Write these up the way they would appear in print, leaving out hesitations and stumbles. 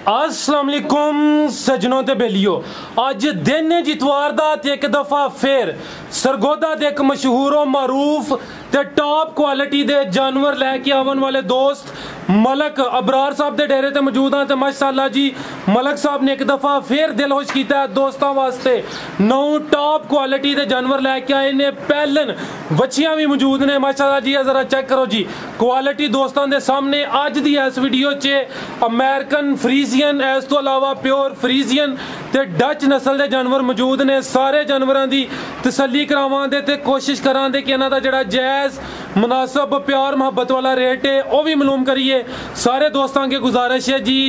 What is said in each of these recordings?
अस्सलाम वालेकुम सजनों ते बेलियो। अज दिन है जितवार दा ते एक दफा फिर सरगोदा दे एक मशहूर और मारूफ ते टॉप क्वालिटी दे जानवर लैके आवन वाले दोस्त मलक अबरार साहब दे डेरे ते मौजूद हैं। माशाअल्लाह जी मलक साहब ने एक दफा फिर दिल खुश किया दोस्तों वास्ते नौ टॉप क्वालिटी दे जानवर लैके आए ने। पहलन बच्चियां भी मौजूद ने माशाअल्लाह जी। जरा चेक करो जी क्वालिटी दोस्तों दे सामने। अज दी इस वीडियो च अमेरिकन फ्रीजियन इस तो अलावा प्योर फ्रीजियन ते डच नस्ल दे जानवर मौजूद ने। सारे जानवरों की तसल्ली करावांगे ते कोशिश करांगे कि इन्हां दा जिहड़ा जायज़ मुनासब प्यार मुहब्बत वाला रेट है वह भी मालूम करिए। सारे दोस्तों की गुजारिश है जी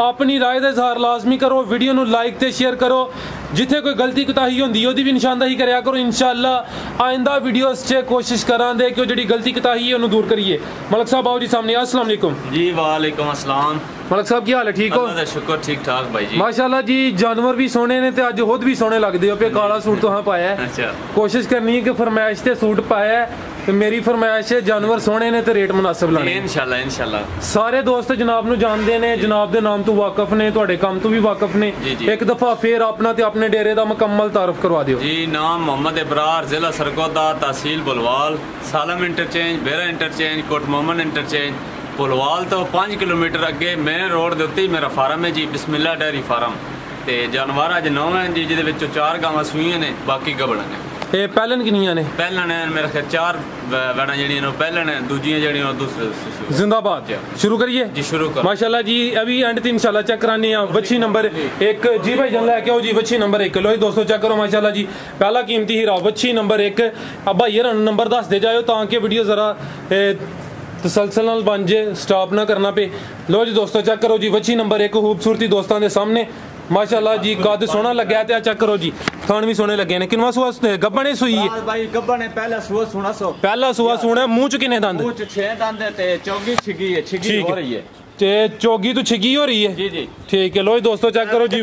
अपनी राय का इजहार लाजमी करो, वीडियो नू लाइक ते शेयर करो, जिथे कोई गलती कोताही होंदी ओदी भी निशानदेही करया करो। इंशाअल्लाह आइंदा वीडियोस च कोशिश करांगे कि जिहड़ी गलती कोताही है उन्हें दूर करिए। मलक साहब आओ जी सामने। अस्सलाम वालेकुम जी। वालेकुम अस्सलाम। मलक साहब क्या हाल है? ठीक हो? अल्लाह दा शुक्र ठीक ठाक भाई जी। माशाअल्लाह जी जानवर भी सोने ने ते अज खुद भी सोने लगते हो पे। काला सूट तो हाँ पाया है। अच्छा। कोशिश करनी है कि फरमाइश ते सूट पाया है तो मेरी फरमाइश है जानवर सोने ने ते रेट मुनासिब लाने। इंशाअल्लाह इंशाअल्लाह। सारे दोस्त जनाब नू जानते ने, जनाब दे नाम तो वाकफ ने, तुहाडे काम तो भी वाकफ ने। एक दफा फिर अपना ते अपने डेरे दा मुकम्मल तारफ करवा दियो जी। नाम मोहम्मद इब्रार, जिला सरगोदा, तहसील बुलवाल, सालम इंटरचेंज, बेरा इंटरचेंज, कोट मोहम्मद इंटरचेंज। बुलवाल तो 5 किलोमीटर अगे मेन रोड के उत्ते ही मेरा फार्म है जी, बिस्मिल्ला डेयरी फार्म। ते जानवर अज 9 हैं जी, जिहदे विचों 4 गावां सूईयां ने, बाकी गबड़ां ने। ये पहलन किनियां ने? पहलन है मेरे ख्याल 4 वैड़ा जड़ियां ने पहलन है, दूजियां जड़ियां दूसरे। जिंदाबाद। शुरू करिए जी। शुरू करो माशाल्लाह जी। अभी एंड ते इंशाल्लाह चेक कराने हैं वच्छी नंबर 1 जी। भाई जान लेके आओ जी वच्छी नंबर 1। लो दोस्तों चेक करो माशाल्लाह जी पहला कीमती हीरा वच्छी नंबर 1। अब भाई यार नंबर दस दे जाओ ताकि वीडियो जरा तसलसल नाल बन जाए, स्टॉप ना करना पे। लो जी दोस्तों चेक करो जी वच्छी नंबर 1 खूबसूरती दोस्तों के सामने माशाल्लाह जी। कद सोना लग्या ते चेक करो जी थान भी सोने लगे ने। किनवा सुआ गब्बन सुई है? भाई गब्बन है, पहला सुआ सुना सो। पहला सुआ सुना। मुंह च किन्ने दंद? मुंह च 6 दंद है ते चौगी छिगी है, छिगी हो रही है ते चौगी तो छिगी हो रही है जी जी। ठीक है। लो दोस्तों चेक करो जी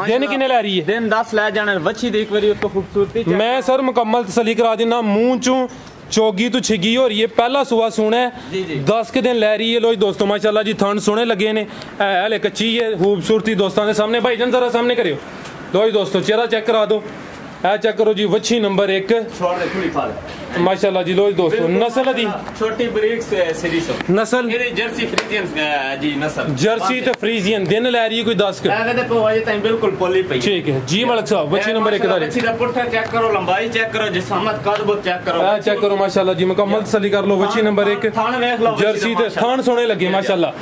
दिन किन्ने लै रही है? दिन 10 लै जाने वच्छी दी एक बारी उसको खूबसूरती मैं सर मुकम्मल तसल्ली करा देना। मुंह चों चौगी तो छिगी हो रही है, पहला सुआ सोना है, 10 के दिन लै रही है। लो दोस्तों माशाल्लाह जी थन सोने लगे ने, हले कच्ची है खूबसूरती दोस्तों के सामने। भाई जान जरा सामने करियो। लो जी दोस्तों चेहरा चेक करा दो, ऐ चेक करो जी वच्छी नंबर 1 माशाल्लाह जी। लो दोस्तों नस्ल दी छोटी ब्रीड से सीरीज नस्ल जर्सी फ्रीजियन जी नस्ल जर्सी ते फ्रीजियन दिन लै रही है कोई 10 के बिल्कुल पोली पई। ठीक है जी मलक साहब वच्छी नंबर 1 दा वच्छी दा पुट्ठा चेक करो, लंबाई चेक करो, जिस्मत कद बहुत चेक करो, ऐ चेक करो माशाल्लाह जी मुकम्मल तसल्ली कर लो। वच्छी नंबर 1 जर्सी ते थान सोने लगे माशाल्लाह,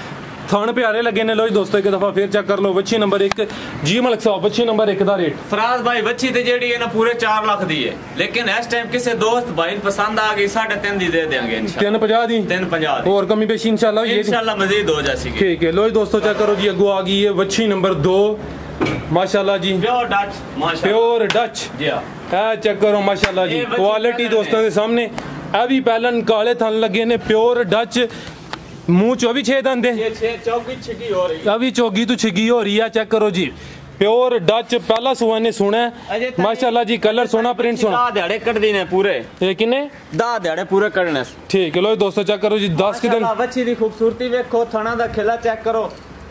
थान प्यारे लगे ने। लो दोस्तों एक दफा फिर चेक कर लो वच्छी नंबर 1 जी मलक साहब वच्छी नंबर 1 दा रेट। फराज भाई वच्छी ते जेडी है ना पूरे 4 लाख दी है, लेकिन इस टाइम किसी दोस्त भाई पसंद आ गई 3.5 दी दे देंगे इंशाल्लाह। 350 दी 350 और कमी पेशी इंशाल्लाह होगी इंशाल्लाह मजीद हो जाएगी। ठीक है। लो दोस्तों चेक करो जी अगो आ गई है वच्छी नंबर 2 माशाल्लाह जी प्योर डच माशाल्लाह प्योर डच जी। हां चेक करो माशाल्लाह जी क्वालिटी दोस्तों के सामने। अभी पहलन काले थन लगे ने प्योर डच, मुंह 24 दंद है, अभी चौगी तो छिगी हो रही है। चेक करो जी प्योर डच पहला सुआ ने सुना है माशाल्लाह जी। कलर सोना प्रिंट सोना दिहाड़े कट दी ने पूरे। ये किन्ने 10 दिहाड़े पूरे कटने। ठीक है। लो दोस्तों चेक करो जी 10 के दिन वच्छी दी खूबसूरती वेखो, थना दा खिला चेक करो,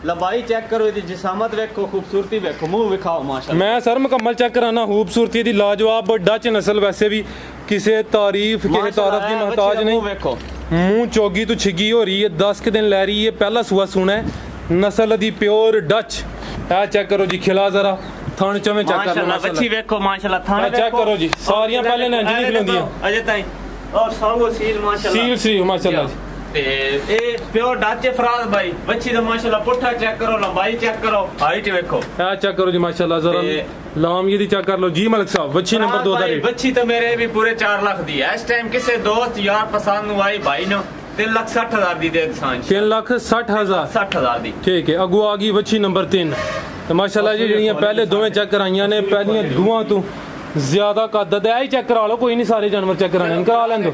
लंबाई चेक करो, इदी जिसामत वेखो, खूबसूरती वेखो, मुंह विखाओ माशाल्लाह। मैं सर मुकम्मल चेक कराना खूबसूरती दी लाजवाब डच नस्ल वैसे भी किसी तारीफ किसी तारफ की मोहताज नहीं। मुंह चौगी तो छिगी हो रही है, 10 के दिन लै रही है, पहला सुआ सुना है, नस्ल दी प्योर डच। ऐ चेक करो जी खिला जरा थान चवे चेक कर लो वच्छी वेखो माशाल्लाह। थान चेक करो जी सारियां पहले ने अंजली खलोंदियां अजे ताई और सागो सील माशाल्लाह सील माशाल्लाह ते ए प्योर डच फराज भाई वच्छी दा माशाल्लाह पुट्ठा चेक करो, लंबाई चेक करो, हाइट देखो, आ चेक करो जी माशाल्लाह। जरा लाम ये दी चेक कर लो जी मलक साहब वच्छी नंबर 2 दा रेट। वच्छी तो मेरे भी पूरे 4 लाख दी है। इस टाइम किसी दोस्त यार पसंद नु आई भाई नो 3,60,000 दी दे इंसान 3,60,000 दी। ठीक है। अगो आ गई वच्छी नंबर 3 तो माशाल्लाह जी जड़ियां पहले दोवें चेक कराइयां ने, पहलियां दुआं तो ज्यादा कद है। ही चेक करा लो, कोई नहीं सारे जानवर चेक कराने करा लें दो,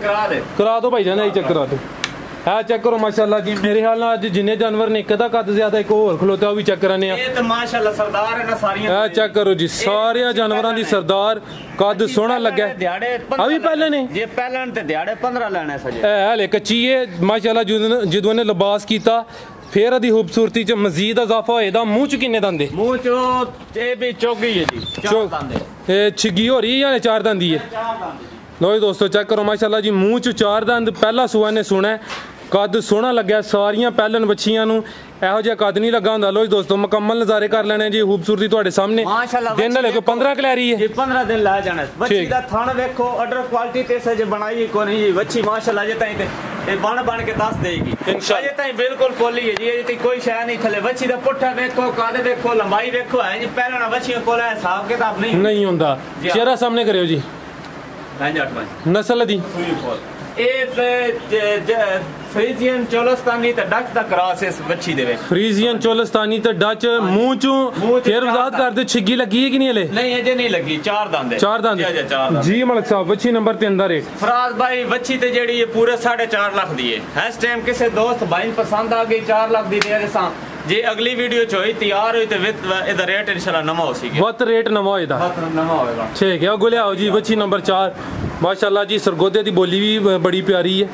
करा दो भाई जान यही चेक करा दो। है चेक करो माशाल्लाह जी। मेरे ख्याल नाल अज जिन्ने जानवर ने एक दा कद ज्यादा एक होर खलोता वो भी चेक कराने आ। ये तो माशाल्लाह सरदार है ना सारियां। है चेक करो जी सारे जानवरां दी सरदार कद सोहना लगा। अभी पहले ने ये पहले ते दिहाड़े 15 लेने सजे। है हले कच्ची है माशाल्लाह। जदों ने लिबास कीता फिर दी खूबसूरती च मजीद इजाफा होएदा। मुंह च किन्ने दंद है? मुंह चो ये भी चौगी है जी, 4 दंद है। छिगी हो रही है या 4 दंद ही है? 4 दंद। लो जी दोस्तों चेक करो माशाल्लाह जी, मुंह च 4 दंद। पहला सूआ ने सुना है, कद सोहना लग्या। सारियां पैलन बच्चियां नूं ਇਹੋ ਜਿਹਾ कद नहीं लगा ਹੁੰਦਾ। लो जी दोस्तों मुकम्मल नज़ारे कर लेने जी, खूबसूरती ਤੁਹਾਡੇ सामने। माशाल्लाह दिन ले कोई 15 कलैरी है जी, 15 दिन ला जाना। बच्ची दा थान देखो, ऑर्डर क्वालिटी ते से जे बनाई को नहीं जी। बच्ची माशाल्लाह जे ताई ते ये बन के दस देगी इंशाल्लाह। जे ताई बिल्कुल पोली है जी, ये ताई कोई शय नहीं थले। बच्ची दा पुट्ठा देखो, कद देखो, लंबाई देखो है जी। पहले बच्चियों को हिसाब किताब नहीं होता। चेहरा सामने करियो जी। नस्ल दी फ्रीजियन चोलस्तानी ते डच दा क्रॉस इस बच्ची दे विच। फ्रीजियन चोलस्तानी ते डच। मुंह चों फिर वजाहत कर दे, छिगी लगी है कि नहीं हले? नहीं अजे नहीं लगी, 4 दंद है। 4 दंद जी मलिक साहब। बच्ची नंबर 3 दा रेट? फराज भाई बच्ची ते जेड़ी ये पूरे 4.5 लाख दी है। इस टाइम किसी दोस्त भाई पसंद आ गई 4 लाख दी दे देसा। जे अगली वीडियो च होई तैयार हुई ते विद इधर रेट इंशाल्लाह नवा हो सीगे। वत रेट नवा होएदा, नवा होएगा। ठीक है। अगो लियाओ जी बच्ची नंबर 4। माशाल्लाह जी सरगोदे दी बोली भी बड़ी प्यारी है।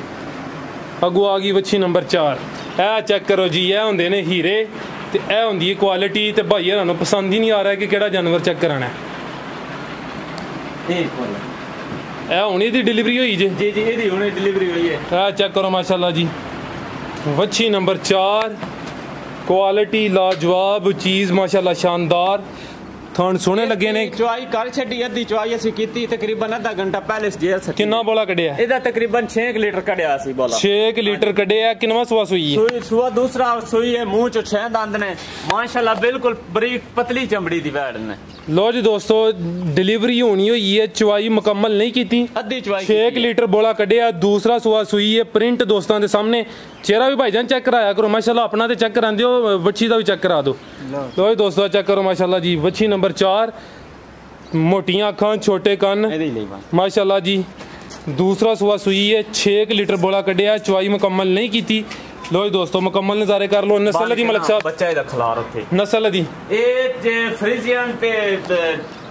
अगो आ गई बच्ची नंबर 4। ए चेक करो जी, ए होंदे ने हीरे ते ए होंदी है क्वालिटी। ते भाई हरानू पसंद ही नहीं आ रहा कि केड़ा जानवर चेक कराना है। ए हुणी दी डिलीवरी हुई जी? जी जी एदी हुणी डिलीवरी हुई है। ए चेक करो माशाल्लाह जी, बच्ची नंबर 4, क्वालिटी लाजवाब चीज़ माशाल्लाह शानदार। थान सोने लगे ने। चुआई कर छड़ी, अद्धी चुआई असी कीती तकरीबन आधा घंटा पहले जेल सकी। कितना बोला कढ़िया? इदा तकरीबन 6 लीटर कढ़िया सी बोला। 6 लीटर कढ़िया। किनवा सुआ सुई है? सुआ दूसरा सुई है। मुंह चो 6 दंद ने माशाल्लाह, बिल्कुल बरीक पतली चमड़ी दी वैड़ ने। लो जी दोस्तों डिलीवरी होनी हुई है, चुआई मुकम्मल नहीं की, अद्धी चुआई। 6 लीटर बोला कढ़िया। दूसरा सुआ सुई है। प्रिंट दोस्तों के सामने। चेहरा भी भाईजान चेक कराया करो माशाल्लाह, अपना तो चेक करा दो, बच्ची का भी चेक करा दो। लो जी दोस्तों चेक करो माशाल्लाह जी, बच्ची नंबर 4, मोटियां अखां छोटे कन माशाल्लाह जी। दूसरा सुआ सुई है। 6 लीटर बोला कढ़िया, चुआई मुकम्मल नहीं की। लो जी दोस्तों मुकम्मल नज़ारे कर लो। नस्ल दी मलिक साहब? बच्चा इदा खिला रखे। नस्ल दी फ्रीजियन ते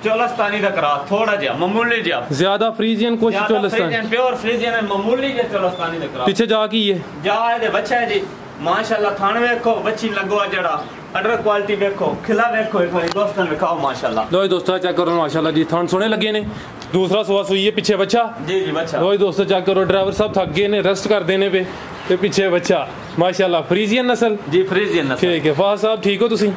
चोलस्तानी दा करा थोड़ा जिहा मामूली जिहा। ज्यादा फ्रीजियन कुछ चोलस्तानी? प्योर फ्रीजियन है, मामूली जिहा चोलस्तानी दा करा। पीछे जा की है? जा दे बच्चा है जी माशाल्लाह। थान वेखो, बच्ची लगवा जड़ा, अडर क्वालिटी वेखो, खिला वेखो, एक बार दोस्तों दिखाओ माशाल्लाह। लो जी दोस्तों चेक करो माशाल्लाह जी, थान सोने लगे ने। दूसरा सुआ सुई है, पीछे बच्चा। जी जी बच्चा। लो जी दोस्तों चेक करो, ड्राइवर साहब थक गए ने, रेस्ट कर देने पे, ते पीछे बच्चा माशाल्लाह। फ्रीजियन नस्ल? जी फ्रीजियन नस्ल। ठीक है। फाह साहब ठीक हो तुसी?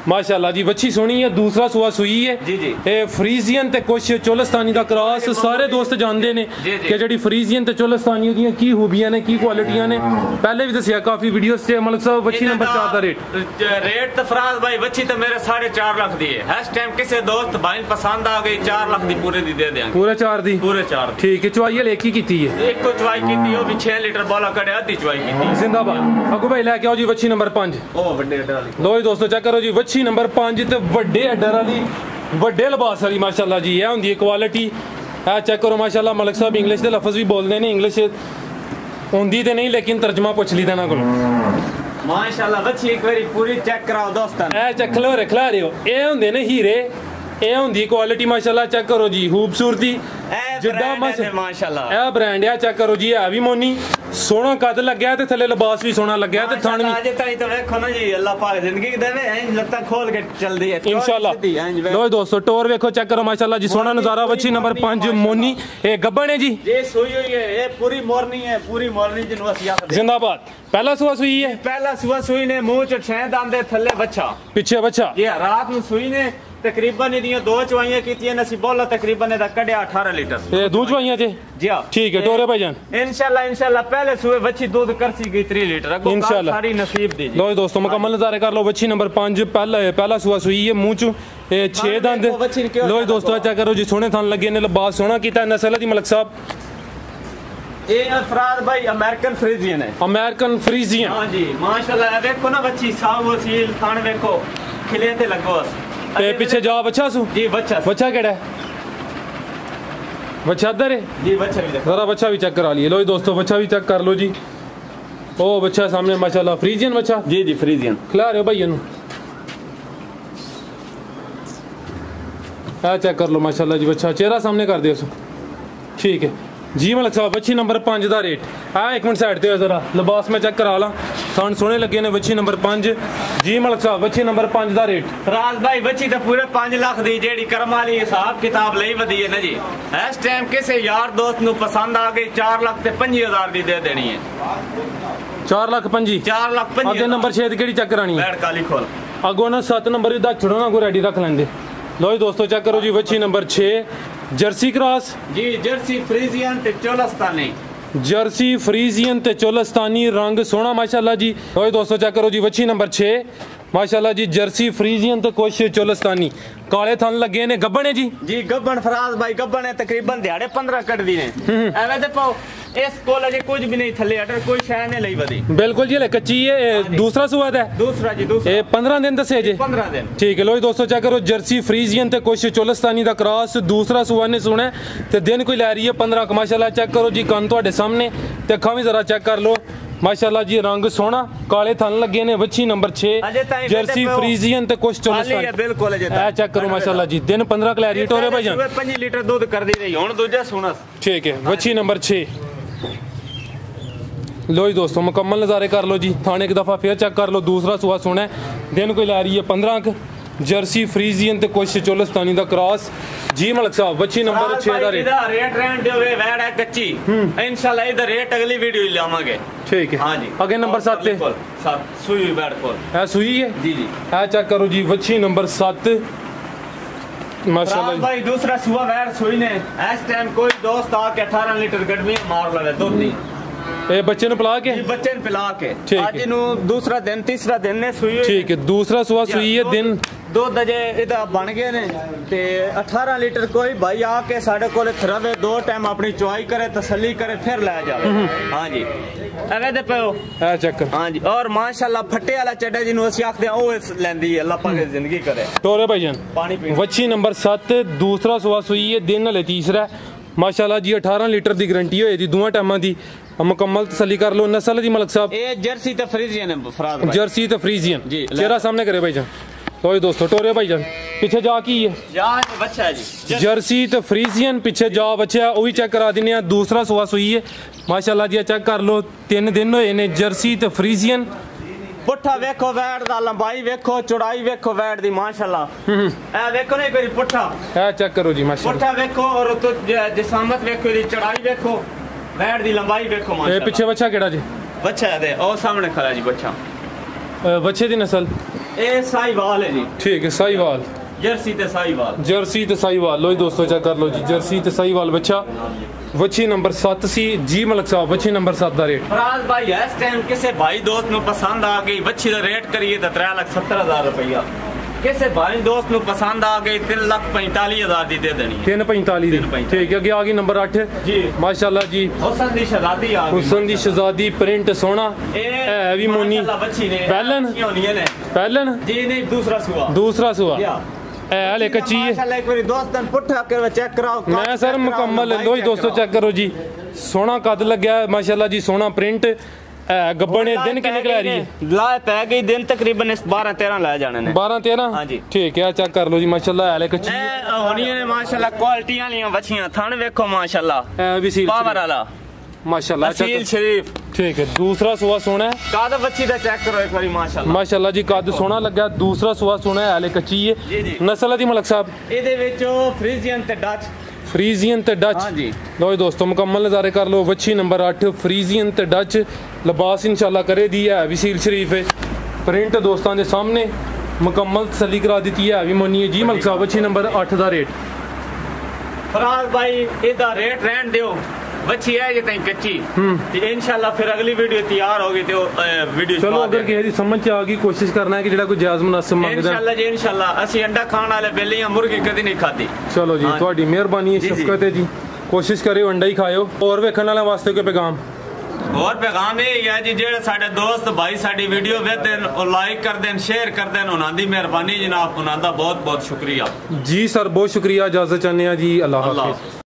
माशाल्लाह जी बच्ची सोनी है। दूसरा सुआ सुई है जी जी। ए फ्रीजियन ते कुछ चोलस्तानी दा क्रॉस। सारे दोस्त जानते ने कि जेडी फ्रीजियन ते चोलस्तानी दी की खूबियां ने, की क्वालिटियां ने, पहले भी दसिया काफी वीडियोस से। मलिक साहब बच्ची नंबर 4 दा रेट तो फराज भाई बच्ची तो मेरे 4.5 लाख दी है। इस टाइम किसी दोस्त भाई पसंद आ गई 4 लाख दी पूरे दी दे देंगे। पूरे 4 दी? पूरे 4। ठीक है। चुआई एक ही कीती है? एक को चुआई कीती, वो भी 6 लीटर बोला कड़े, आधी चुआई कीती। जिंदाबाद। अगो भाई लेके आओ जी बच्ची नंबर 5। ओ बड़े अड्डर वाली। लो जी दोस्तों चेक करो जी, बच्ची नंबर 5 ते बड़े अड्डर वाली, बड़े लिबास वाली माशाल्लाह जी। यह होंदी है क्वालिटी। चेक करो माशाल्लाह। मलिक साहब इंग्लिश के लफ्ज भी बोलते हैं, इंग्लिश होंदी तो नहीं लेकिन तर्जमा पूछ ली देना को माशाल्लाह। बच्ची एक बारी पूरी चेक कराओ दोस्तों। ए चेक लो रखला रहे हो, ये होंदे ने हीरे, ये होंदी क्वालिटी माशाल्लाह। चेक करो जी खूबसूरती जिद्दा माशाल्लाह। ए ब्रांड है। चेक करो जी, है भी मोनी, सोना कद लग्या ते थले लिबास भी सोना लग्या ते थान भी। आज ताई तो देखो ना जी, अल्लाह पाक जिंदगी देवे ऐं लगता खोल के चल दी है इंशाल्लाह। लो दोस्तों टोर देखो, चेक करो माशाल्लाह जी, सोना नजारा। बच्ची नंबर 5 मोनी, ए गब्बन है जी। ये सोई हुई है, ये पूरी मोरनी है, पूरी मोरनी जिनवासिया जिंदाबाद। पहला सुआ सुई है? पहला सुआ सुई ने, मुंह च 6 दंद, थल्ले बच्चा, पीछे बच्चा। ये रात में सुई ने तकरीबन इदियां 2 चवाइयां कीतियां ने, बोला तकरीबन इदा कढ़िया 18 लीटर। ये 2 चवाइयां थे जी हां। ठीक है। टोरे भाईजान इंशाल्लाह पहले सुए बच्ची दूध करसी गई 3 लीटर, अगो इंशाल्लाह सारी नसीब दी। लो दोस्तों मुकम्मल नजारे कर लो। बच्ची नंबर 5 पहला सुआ सुई है, मुंह च 6 दंद। लो दोस्तों चेक करो जी, सोने थान लगे ने, लिबास सोना कीता। नस्ल दी मलिक साहब? ये अफराद भाई अमेरिकन फ्रीजियन है। American Friesian? हां जी माशाल्लाह। देखो ना बच्ची साफ वसील, थान देखो खिले ते लगो। पीछे जा बच्चा सु जी। बच्चा केड़ा है? बच्चा अदर है जी। बच्चा भी देखो, जरा बच्चा भी चेक करा लिए। लो दोस्तों बच्चा भी चेक कर लो जी। ओ बच्चा सामने माशाल्लाह, फ्रीजियन बच्चा? जी जी फ्रीजियन। खिला रहे हो भाई इनू? चेक कर लो माशाल्लाह जी, बच्चा चेहरा सामने कर दियो सु। ठीक है। जी मलिक साहब वच्छी नंबर 5 का रेट है। एक मिनट साइड पे जरा लिबास में चेक करा ला, थान सोने लगे ने। वच्छी नंबर 5 जी मलिक साहब वच्छी नंबर 5 का रेट। फराज भाई वच्छी तो पूरे 5 लाख दी जेड़ी करम वाली हिसाब किताब लई वधी है ना जी। इस टाइम किसी यार दोस्त नु पसंद आ गई 4,25,000 दी दे देनी है। 4,25,000 4,25,000 अगे नंबर 6 की चेक करानी है। बैठ काली खोल अगो ना 7 नंबर दा छड़ो ना को रेडी रख लेंदे। लो जी दोस्तों चेक करो जी वच्छी नंबर 6 जर्सी क्रॉस जी जर्सी फ्रीजियन ते चोलस्तानी। जर्सी फ्रीजियन ते चोलस्तानी रंग सोना माशाल्लाह जी। लो जी दोस्तों चेक करो जी वच्छी नंबर 6 माशाल्लाह जी जर्सी फ्रीजियन ते कुछ चोलस्तानी काले थन लगे ने। गब्बन है जी गब्बन फराज भाई गब्बन है तकरीबन दिहाड़े 15 कट दी ने। एवे ते पाओ इस कोल अजे कुछ भी नहीं थले अटर कोई शय नहीं लई वधी बिल्कुल जी। कच्ची है दूसरा सुआद है दूसरा जी दूसरा 15 दिन दसे जे 15 दिन ठीक है। लो जी दोस्तों चेक करो जर्सी फ्रीजियन ते कुछ चोलस्तानी दा क्रॉस दूसरा सुआद ने सुने ते दिन कोई लै रही है 15 माशाल्लाह। चेक करो जी कन तुहाडे सामने ते अखां भी जरा चेक कर लो माशाल्लाह जी। रंग सोना काले थन लगे ने। वच्छी नंबर 6 जर्सी फ्रीजियन ते कुछ चोलस्तानी बिल्कुल ए चेक करो माशाल्लाह जी। दिन 15 क्लैरिटी टोरे भाई जान 5 लीटर दूध कर दी रही हुन दूजा सुनस ठीक है। वच्छी नंबर 6 लो जी दोस्तों मुकम्मल नज़ारे कर लो जी। थाने एक दफ़ा फिर चेक कर लो दूसरा सुहा सोना है। दिन कोई ला रही है 15 जर्सी फ्रीजियन ते कुछ चोलस्तानी दा क्रॉस जी मलिक साहब। वच्छी नंबर 6 दा रेट रेट दे वैड है कच्ची इंशाल्लाह इधर रेट अगली वीडियो लावांगे ठीक है। हां जी अगे नंबर 7 पे 7 सुई वैड कोल है सुई है जी जी। है चेक करो जी वच्छी नंबर 7 माशाल्लाह भाई दूसरा सुहा वैड सुई ने। इस टाइम कोई दोस्त आके 18 लीटर गडमी मार लवे दूध नहीं ए बच्चे ने पिला के बच्चे ने पिला के आज नु दूसरा दिन तीसरा दिन ने सुई ठीक है। दूसरा सुहा सुई है दिन दूध अजे इधर बन गए ने ते 18 लीटर कोई भाई आके साडे कोले थरवे 2 टाइम अपनी चुआई करे तसल्ली करे फिर ले जावे। हां जी एवे दे पियो ए चेक हां जी। और माशाल्लाह फट्टे वाला चड्डा जिनु ਅਸੀਂ आखदे आ ओ लेंदी है अल्लाह पाक जिंदगी करे टोरे भाईजान पानी पी। वच्छी नंबर 7 दूसरा सुहा सुई है दिन हले तीसरा माशाल्लाह जी। 18 लीटर दी गारंटी होई दी दोवां टाइमां दी मुकम्मल तसल्ली कर लो। नस्ल दी मलिक साहब ए जर्सी ते फ्रीजियन है फराज भाई जर्सी ते फ्रीजियन जी चेहरा सामने करे भाईजान। तो दोस्तों टोरे भाईजान पीछे जा की है जा बच्चा है जी जर्सी ते फ्रीजियन पीछे जा बच्चा है वही चेक करा दिने। दूसरा सुहा सुई है माशाल्लाह जी। चेक कर लो 3 दिन होए ने जर्सी ते फ्रीजियन। पुट्ठा वेखो वैड दा लंबाई वेखो चौड़ाई वेखो वैड दी माशाल्लाह ए वेखो नहीं कोई पुट्ठा ए चेक करो जी माशाल्लाह पुट्ठा वेखो और तो जिसामत वेखो दी चौड़ाई वेखो वैड दी लंबाई वेखो माशाल्लाह। ए पीछे बच्चा केड़ा जी बच्चा दे ओ सामने खड़ा जी बच्चा बच्चे दी नस्ल ए साहिवाल है जी ठीक है। साहिवाल जर्सी ते साहिवाल जर्सी ते साहिवाल। लो दोस्तों चेक कर लो जी जर्सी ते साहिवाल बच्चा। वच्छी नंबर 7 सी जी मलिक साहब वच्छी नंबर 7 दा रेट फराज भाई इस टाइम किसे भाई दोस्त नु पसंद आ गई वच्छी दा रेट करिए तो 3,70,000 रुपया। किसे भाई दोस्त नु पसंद आ गई 3,45,000 दी दे देनी 3,45 दी ठीक है। अगे आ गई नंबर 8 जी माशाल्लाह जी हुसन दी शहजादी आ गई हुसन दी शहजादी प्रिंट सोना है भी मोनी पहलन पहलन जी नहीं दूसरा सुहा ए कच्ची है माशाल्लाह। एक बारी दोस्तन पुट्ठा कर चेक कराओ मैं सर मुकम्मल लो जी दोस्तों चेक करो जी। सोना कद लग्या माशाल्लाह जी सोना प्रिंट गब्बन ने दिन कितने ला रही है ला पै गई दिन तकरीबन 12-13 ला जाने ने 12-13 हां जी ठीक है। चेक कर लो जी माशाल्लाह है कच्ची होनी है माशाल्लाह क्वालिटी वाली बच्चियां थन वेखो माशाल्लाह ए भी पावर वाला माशाल्लाह असील शरीफ ठीक है। दूसरा सुहा सोना है कद बच्ची दा चेक करो एक बारी माशाल्लाह माशाल्लाह जी कद सोना लगा। दूसरा सुहा सोना है हले कच्ची है। नस्ल दी मलिक साहब एदे विच फ्रीजियन ते डच फ्रीजियन ते डच हां जी। लो दोस्तों मुकम्मल नज़ारे कर लो। वच्छी नंबर 8 फ्रीजियन ते डच लिबास इंशाल्लाह करे दी है भी सील शरीफ है प्रिंट दोस्तों के सामने मुकम्मल तसल्ली करा दी है भी मोनी है जी मलिक साहब। वच्छी नंबर 8 का रेट फराज भाई इहदा रेट रहन दियो बच्ची है जे तई कच्ची ते इंशाल्लाह फिर अगली वीडियो तैयार होगी तो वीडियो चलो अगर किसी दी समझ आ गई कोशिश करना है कि जेड़ा कोई जायज मुनासिब मंगदा इंशाल्लाह जी इंशाल्लाह असि अंडा खाने वाले बेलियां मुर्गी कदी नहीं खादी। चलो जी ਤੁਹਾਡੀ ਮਿਹਰਬਾਨੀ ਹੈ शफकत है जी कोशिश करियो अंडा ही खाओ। और वेखण वाले वास्ते कोई पैगाम और पैगाम ये है जी जेड़े साडे दोस्त भाई साडी वीडियो वेखदे और लाइक कर देन शेयर कर देन उन्हां दी मेहरबानी जनाब उन्हां दा बहुत बहुत शुक्रिया जी सर बहुत शुक्रिया। इजाजत चाहने जी अल्लाह हाफिज।